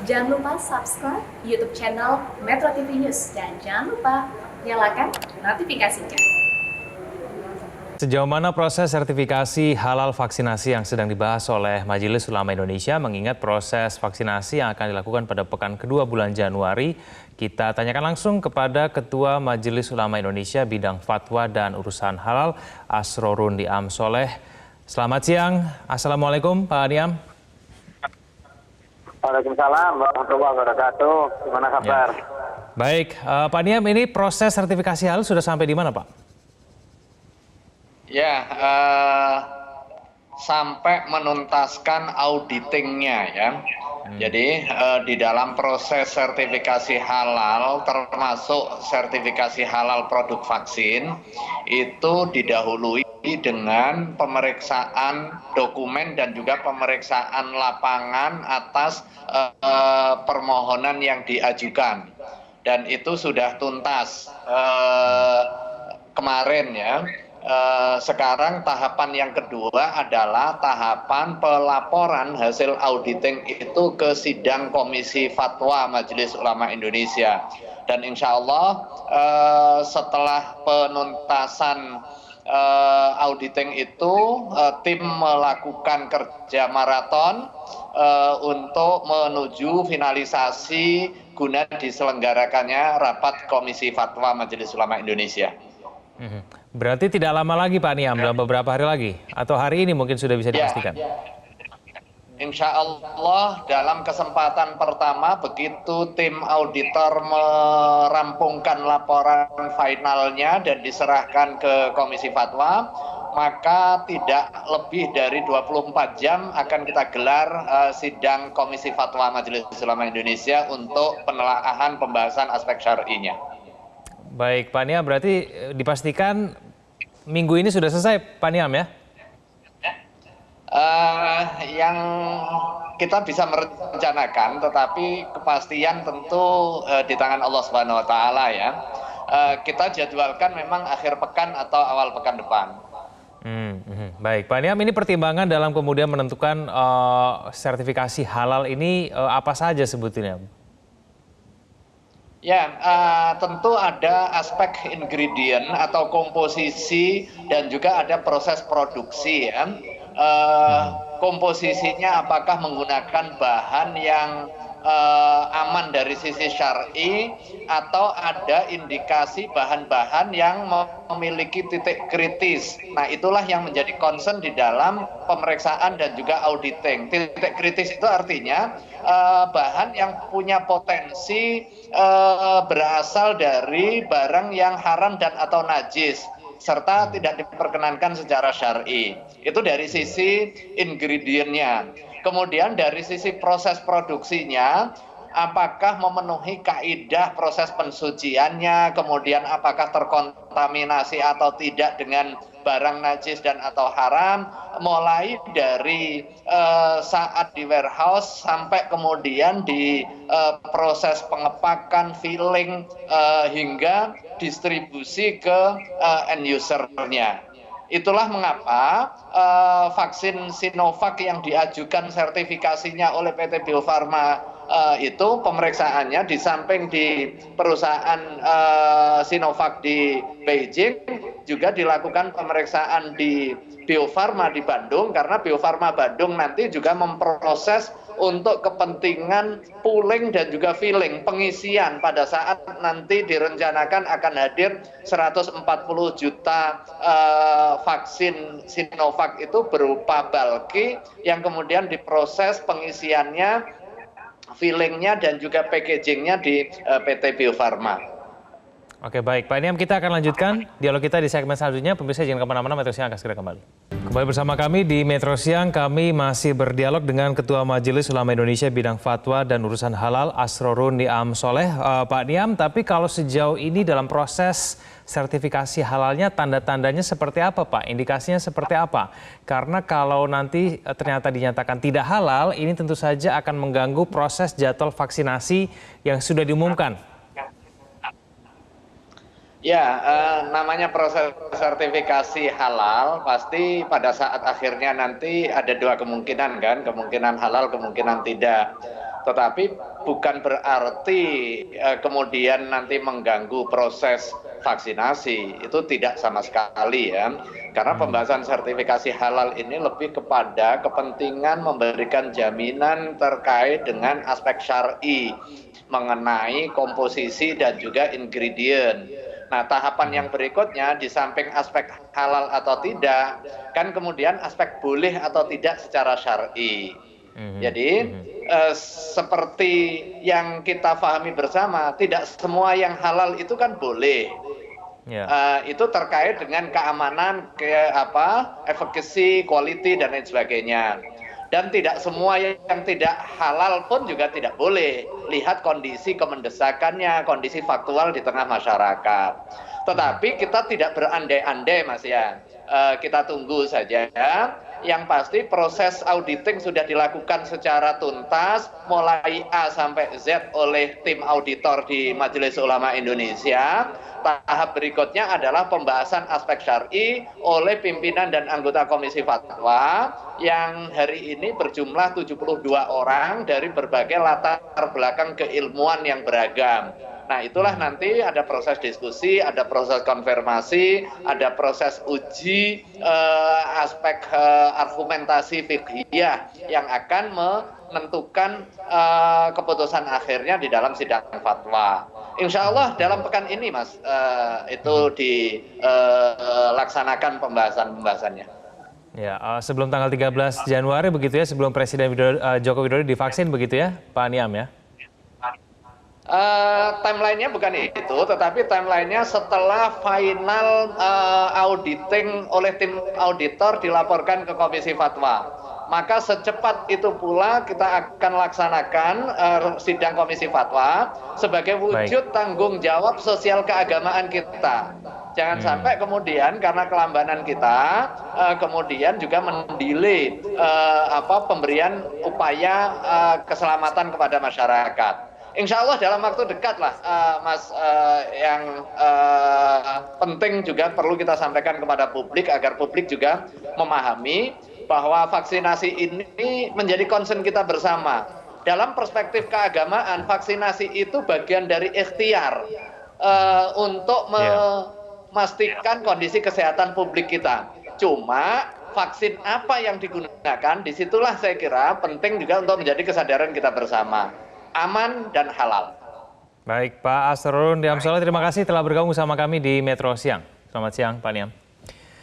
Jangan lupa subscribe YouTube channel Metro TV News dan jangan lupa nyalakan notifikasinya. Sejauh mana proses sertifikasi halal vaksinasi yang sedang dibahas oleh Majelis Ulama Indonesia mengingat proses vaksinasi yang akan dilakukan pada pekan kedua bulan Januari? Kita tanyakan langsung kepada Ketua Majelis Ulama Indonesia bidang fatwa dan urusan halal, Asrorun Niam Soleh. Selamat siang, Assalamualaikum Pak Niam. Waalaikumsalam warahmatullahi wabarakatuh. Gimana kabar? Ya. Baik, Pak Niam, ini proses sertifikasi halal sudah sampai di mana, Pak? Ya, sampai menuntaskan auditingnya ya. Jadi di dalam proses sertifikasi halal termasuk sertifikasi halal produk vaksin itu didahului dengan pemeriksaan dokumen dan juga pemeriksaan lapangan atas permohonan yang diajukan. Dan itu sudah tuntas kemarin ya. Sekarang tahapan yang kedua adalah tahapan pelaporan hasil auditing itu ke sidang Komisi Fatwa Majelis Ulama Indonesia. Dan insya Allah setelah penuntasan auditing itu tim melakukan kerja maraton untuk menuju finalisasi guna diselenggarakannya rapat Komisi Fatwa Majelis Ulama Indonesia. Berarti tidak lama lagi Pak Niam, dalam beberapa hari lagi? Atau hari ini mungkin sudah bisa dipastikan? Insya Allah dalam kesempatan pertama begitu tim auditor merampungkan laporan finalnya dan diserahkan ke Komisi Fatwa, maka tidak lebih dari 24 jam akan kita gelar sidang Komisi Fatwa Majelis Ulama Indonesia untuk penelaahan pembahasan aspek syar'inya. Baik, Pak Niam, berarti dipastikan minggu ini sudah selesai, Pak Niam ya? Yang kita bisa merencanakan, tetapi kepastian tentu di tangan Allah Subhanahu Wa Taala ya. Kita jadwalkan memang akhir pekan atau awal pekan depan. Baik, Pak Niam, ini pertimbangan dalam kemudian menentukan sertifikasi halal ini apa saja sebetulnya? Ya, tentu ada aspek ingredient atau komposisi dan juga ada proses produksi ya. Komposisinya apakah menggunakan bahan yang aman dari sisi syar'i atau ada indikasi bahan-bahan yang memiliki titik kritis. Nah, itulah yang menjadi concern di dalam pemeriksaan dan juga auditing. Titik kritis itu artinya bahan yang punya potensi berasal dari barang yang haram dan atau najis serta tidak diperkenankan secara syar'i. Itu dari sisi ingredientnya. Kemudian dari sisi proses produksinya, apakah memenuhi kaidah proses pensuciannya, kemudian apakah terkontaminasi atau tidak dengan barang najis dan atau haram, mulai dari saat di warehouse sampai kemudian di proses pengepakan, filling, hingga distribusi ke end user-nya. Itulah mengapa vaksin Sinovac yang diajukan sertifikasinya oleh PT Bio Farma itu pemeriksaannya di samping di perusahaan Sinovac di Beijing juga dilakukan pemeriksaan di Bio Farma di Bandung karena Bio Farma Bandung nanti juga memproses untuk kepentingan pooling dan juga filling, pengisian pada saat nanti direncanakan akan hadir 140 juta vaksin Sinovac itu berupa bulky yang kemudian diproses pengisiannya, fillingnya dan juga packagingnya di PT Bio Farma. Oke, baik. Pak Niam, kita akan lanjutkan dialog kita di segmen selanjutnya. Pemirsa jangan kemana-mana, Metro Siang akan segera kembali. Kembali bersama kami di Metro Siang, kami masih berdialog dengan Ketua Majelis Ulama Indonesia bidang fatwa dan urusan halal, Asrorun Niam Soleh. Pak Niam, tapi kalau sejauh ini dalam proses sertifikasi halalnya, tanda-tandanya seperti apa Pak? Indikasinya seperti apa? Karena kalau nanti ternyata dinyatakan tidak halal, ini tentu saja akan mengganggu proses jadwal vaksinasi yang sudah diumumkan. Ya, namanya proses sertifikasi halal pasti pada saat akhirnya nanti ada dua kemungkinan kan, kemungkinan halal, kemungkinan tidak. Tetapi bukan berarti kemudian nanti mengganggu proses vaksinasi, itu tidak sama sekali ya. Karena pembahasan sertifikasi halal ini lebih kepada kepentingan memberikan jaminan terkait dengan aspek syar'i mengenai komposisi dan juga ingredient. Nah, tahapan yang berikutnya di samping aspek halal atau tidak, kan kemudian aspek boleh atau tidak secara syar'i. Jadi seperti yang kita pahami bersama, tidak semua yang halal itu kan boleh. Itu terkait dengan keamanan, efekasi, quality dan lain sebagainya. Dan tidak semua yang tidak halal pun juga tidak boleh. Lihat kondisi kemendesakannya, kondisi faktual di tengah masyarakat. Tetapi kita tidak berandai-andai, Mas ya. Kita tunggu saja. Yang pasti proses auditing sudah dilakukan secara tuntas, mulai A sampai Z oleh tim auditor di Majelis Ulama Indonesia. Tahap berikutnya adalah pembahasan aspek syar'i oleh pimpinan dan anggota Komisi Fatwa yang hari ini berjumlah 72 orang dari berbagai latar belakang keilmuan yang beragam. Nah, itulah nanti ada proses diskusi, ada proses konfirmasi, ada proses uji aspek argumentasi fiqhiyah yang akan menentukan keputusan akhirnya di dalam sidang fatwa. Insya Allah dalam pekan ini, Mas, itu dilaksanakan pembahasannya. Ya, sebelum tanggal 13 Januari begitu ya, sebelum Presiden Joko Widodo divaksin begitu ya, Pak Niam ya? Timelinenya bukan itu, tetapi timelinenya setelah final auditing oleh tim auditor dilaporkan ke Komisi Fatwa. Maka secepat itu pula kita akan laksanakan sidang Komisi Fatwa sebagai wujud tanggung jawab sosial keagamaan kita. Jangan sampai kemudian karena kelambanan kita kemudian juga mendelay pemberian upaya keselamatan kepada masyarakat. Insya Allah dalam waktu dekat lah, Mas, yang penting juga perlu kita sampaikan kepada publik agar publik juga memahami bahwa vaksinasi ini menjadi concern kita bersama. Dalam perspektif keagamaan, vaksinasi itu bagian dari ikhtiar untuk memastikan kondisi kesehatan publik kita. Cuma vaksin apa yang digunakan, disitulah saya kira penting juga untuk menjadi kesadaran kita bersama. Aman dan halal. Baik, Pak Asrorun Niam Soleh, terima kasih telah bergabung bersama kami di Metro Siang. Selamat siang, Pak Niam.